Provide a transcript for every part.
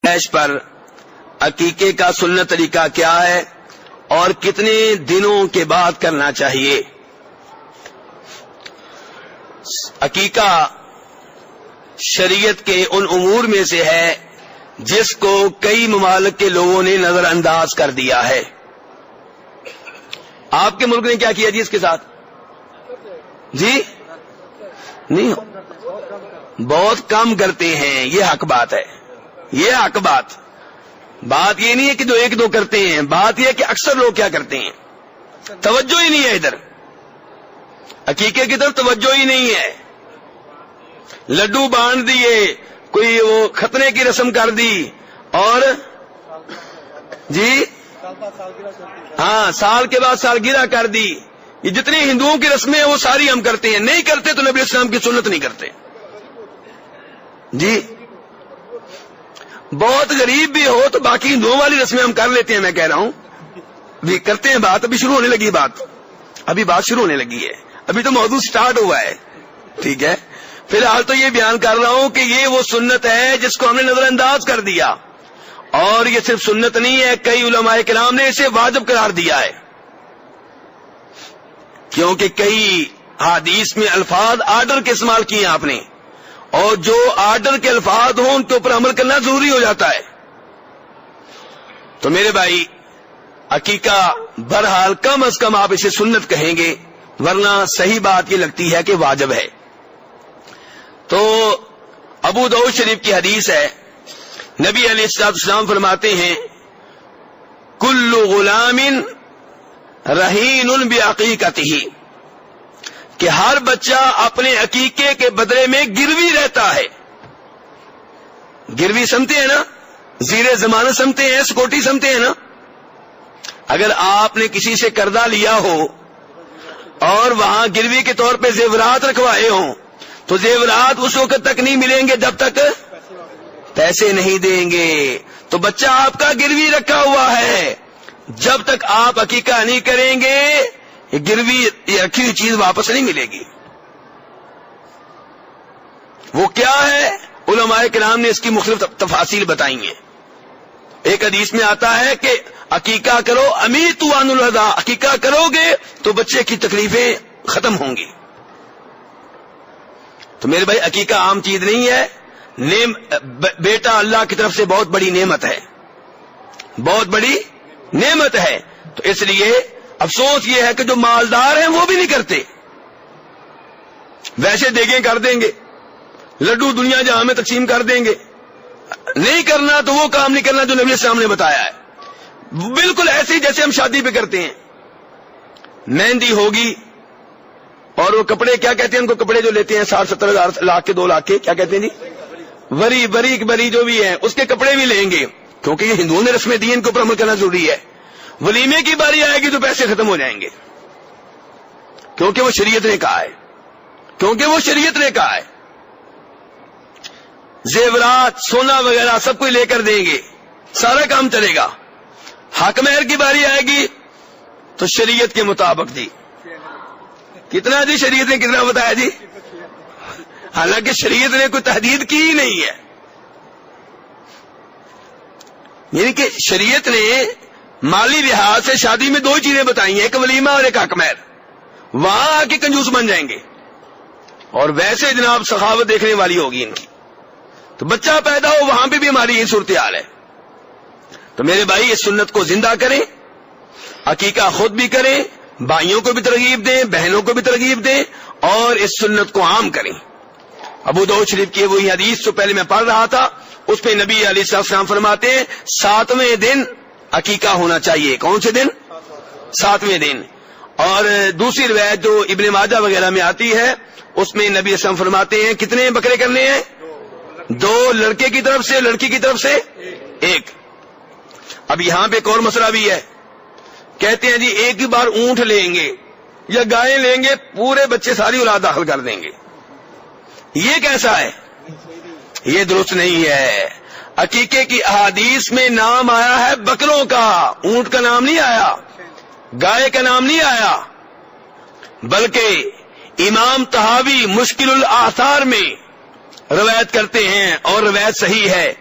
پر عقیقے کا سنت طریقہ کیا ہے اور کتنے دنوں کے بعد کرنا چاہیے؟ عقیقہ شریعت کے ان امور میں سے ہے جس کو کئی ممالک کے لوگوں نے نظر انداز کر دیا ہے۔ آپ کے ملک نے کیا کیا جی اس کے ساتھ؟ جی نہیں، بہت کم کرتے ہیں، یہ حق بات ہے، یہ حق بات یہ نہیں ہے کہ جو ایک دو کرتے ہیں، بات یہ ہے کہ اکثر لوگ کیا کرتے ہیں، توجہ ہی نہیں ہے، ادھر عقیقے کی طرف توجہ ہی نہیں ہے۔ لڈو بانٹ دیے، کوئی وہ ختنے کی رسم کر دی، اور جی ہاں سال کے بعد سالگرہ کر دی۔ یہ جتنی ہندوؤں کی رسمیں ہیں وہ ساری ہم کرتے ہیں، نہیں کرتے تو نبی اسلام کی سنت نہیں کرتے جی۔ بہت غریب بھی ہو تو باقی ہندوؤں والی رسمیں ہم کر لیتے ہیں، میں کہہ رہا ہوں بھی کرتے ہیں۔ بات ابھی شروع ہونے لگی، ابھی بات شروع ہونے لگی ہے، ابھی تو موضوع سٹارٹ ہوا ہے، ٹھیک ہے۔ فی الحال تو یہ بیان کر رہا ہوں کہ یہ وہ سنت ہے جس کو ہم نے نظر انداز کر دیا، اور یہ صرف سنت نہیں ہے، کئی علماء کرام نے اسے واجب قرار دیا ہے، کیونکہ کئی حدیث میں الفاظ آرڈر کے استعمال کیے ہیں آپ نے، اور جو آرڈر کے الفاظ ہوں ان کے اوپر عمل کرنا ضروری ہو جاتا ہے۔ تو میرے بھائی عقیقہ بہرحال کم از کم آپ اسے سنت کہیں گے، ورنہ صحیح بات یہ لگتی ہے کہ واجب ہے۔ تو ابو داؤد شریف کی حدیث ہے، نبی علیہ السلام فرماتے ہیں کل غلام رہین بعقیقتہ، کہ ہر بچہ اپنے عقیقے کے بدلے میں گروی رہتا ہے۔ گروی سمجھتے ہیں نا، زیر ضمانت سمجھتے ہیں، سکوٹی سمجھتے ہیں نا۔ اگر آپ نے کسی سے قرضہ لیا ہو اور وہاں گروی کے طور پہ زیورات رکھوائے ہوں تو زیورات اس وقت تک نہیں ملیں گے جب تک پیسے نہیں دیں گے۔ تو بچہ آپ کا گروی رکھا ہوا ہے، جب تک آپ عقیقہ نہیں کریں گے یہ گروی رکھی ہوئی چیز واپس نہیں ملے گی۔ وہ کیا ہے؟ علماء کرام نے اس کی مختلف تفاصیل بتائی ہیں۔ ایک حدیث میں آتا ہے کہ عقیقہ کرو امیتو عن الرضا، عقیقہ کرو گے تو بچے کی تکلیفیں ختم ہوں گی۔ تو میرے بھائی عقیقہ عام چیز نہیں ہے، بیٹا اللہ کی طرف سے بہت بڑی نعمت ہے، بہت بڑی نعمت ہے۔ تو اس لیے افسوس یہ ہے کہ جو مالدار ہیں وہ بھی نہیں کرتے، ویسے دیگیں کر دیں گے، لڈو دنیا جہاں میں تقسیم کر دیں گے، نہیں کرنا تو وہ کام نہیں کرنا جو نبی السلام نے بتایا ہے۔ بالکل ایسے ہی جیسے ہم شادی پہ کرتے ہیں، مہندی ہوگی اور وہ کپڑے کیا کہتے ہیں ان کو، کپڑے جو لیتے ہیں 60-70 ہزار، لاکھ کے 2 لاکھ کے، کیا کہتے ہیں جی، بری جو بھی ہے اس کے کپڑے بھی لیں گے، کیونکہ یہ ہندوؤں نے رسمیں دی، ان کے اوپر عمل کرنا ضروری ہے۔ ولیمے کی باری آئے گی تو پیسے ختم ہو جائیں گے، کیونکہ وہ شریعت نے کہا ہے، زیورات سونا وغیرہ سب کچھ لے کر دیں گے، سارا کام چلے گا۔ حق مہر کی باری آئے گی تو شریعت کے مطابق جی کتنا، جی شریعت نے کتنا بتایا جی، حالانکہ شریعت نے کوئی تحدید کی ہی نہیں ہے، یعنی کہ شریعت نے مالی لحاظ سے شادی میں 2 چیزیں بتائی ہیں، ایک ولیمہ اور ایک حق مہر۔ وہاں آ کے کنجوس بن جائیں گے، اور ویسے جناب سخاوت دیکھنے والی ہوگی ان کی، تو بچہ پیدا ہو وہاں پہ بھی ہماری یہ صورتحال ہے۔ تو میرے بھائی اس سنت کو زندہ کریں، عقیقہ خود بھی کریں، بھائیوں کو بھی ترغیب دیں، بہنوں کو بھی ترغیب دیں، اور اس سنت کو عام کریں۔ ابو داؤد شریف کی وہی حدیث جو پہلے میں پڑھ رہا تھا، اس پہ نبی علیہ السلام فرماتے ہیں 7ویں دن عقیقہ ہونا چاہیے۔ کون سے دن؟ 7ویں دن۔ اور دوسری روایت جو ابن ماجہ وغیرہ میں آتی ہے اس میں نبی اسلام فرماتے ہیں کتنے بکرے کرنے ہیں؟ 2، لڑکے کی طرف سے، لڑکی کی طرف سے 1۔ اب یہاں پہ ایک اور مسئلہ بھی ہے، کہتے ہیں جی ایک ہی بار اونٹ لیں گے یا گائے لیں گے، پورے بچے ساری اولاد داخل کر دیں گے، یہ کیسا ہے؟ یہ درست نہیں ہے۔ عقیقے کی احادیث میں نام آیا ہے بکروں کا، اونٹ کا نام نہیں آیا، گائے کا نام نہیں آیا، بلکہ امام طحاوی مشکل الاثار میں روایت کرتے ہیں، اور روایت صحیح ہے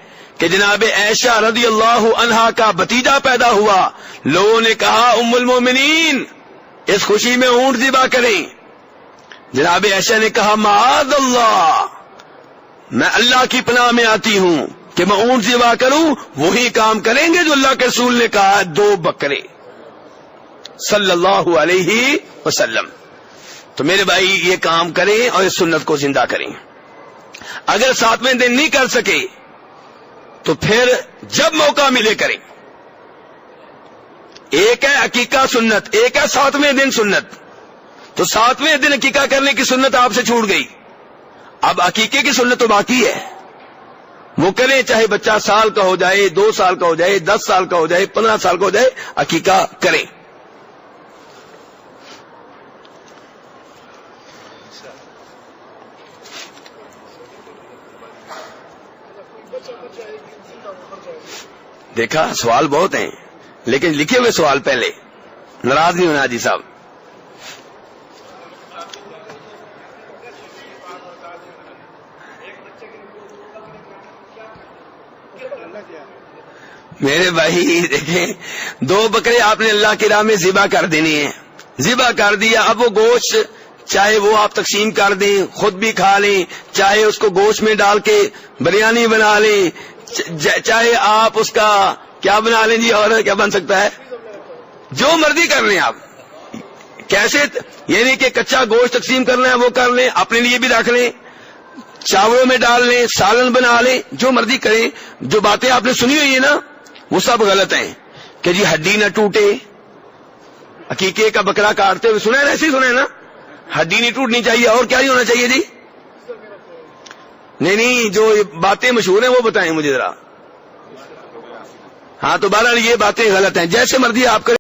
کہ جناب عائشہ رضی اللہ عنہا کا بھتیجا پیدا ہوا، لوگوں نے کہا ام المومنین اس خوشی میں اونٹ ذبح کریں. جناب عائشہ نے کہا معاذ اللہ، میں اللہ کی پناہ میں آتی ہوں کہ میں اونٹ ذبح کروں. وہی کام کریں گے جو اللہ کے رسول نے کہا، 2 بکرے صلی اللہ علیہ وسلم. تو میرے بھائی یہ کام کریں اور اس سنت کو زندہ کریں. اگر 7ویں دن نہیں کر سکے تو پھر جب موقع ملے کریں. ایک ہے عقیقہ سنت، ایک ہے 7ویں دن سنت. تو 7ویں دن عقیقہ کرنے کی سنت آپ سے چھوٹ گئی، اب عقیقے کی سنت تو باقی ہے، وہ کریں، چاہے بچہ سال کا ہو جائے، 2 سال کا ہو جائے، 10 سال کا ہو جائے، 15 سال کا ہو جائے، عقیقہ کریں. دیکھا سوال بہت ہیں لیکن لکھے ہوئے سوال پہلے، ناراض نہیں ہونا جی صاحب. میرے بھائی دیکھیں، 2 بکرے آپ نے اللہ کی راہ میں ذبح کر دینی ہیں، ذبح کر دیا. اب وہ گوشت چاہے وہ آپ تقسیم کر دیں، خود بھی کھا لیں، چاہے اس کو گوشت میں ڈال کے بریانی بنا لیں، چاہے آپ اس کا کیا بنا لیں جی، اور کیا بن سکتا ہے، جو مرضی کر لیں آپ. کیسے یعنی کہ کچا گوشت تقسیم کرنا ہے وہ کر لیں، اپنے لیے بھی رکھ لیں، چاولوں میں ڈال لیں، سالن بنا لیں، جو مرضی کریں. جو باتیں آپ نے سنی ہوئی ہیں نا وہ سب غلط ہیں کہ جی ہڈی نہ ٹوٹے، عقیقے کا بکرا کاٹتے ہوئے سنا ہے نا، ایسے ہی سنا ہے نا، ہڈی نہیں ٹوٹنی چاہیے. اور کیا نہیں ہونا چاہیے جی؟ نہیں جو باتیں مشہور ہیں وہ بتائیں مجھے ذرا. ہاں تو بہرحال یہ باتیں غلط ہیں، جیسے مرضی آپ کریں.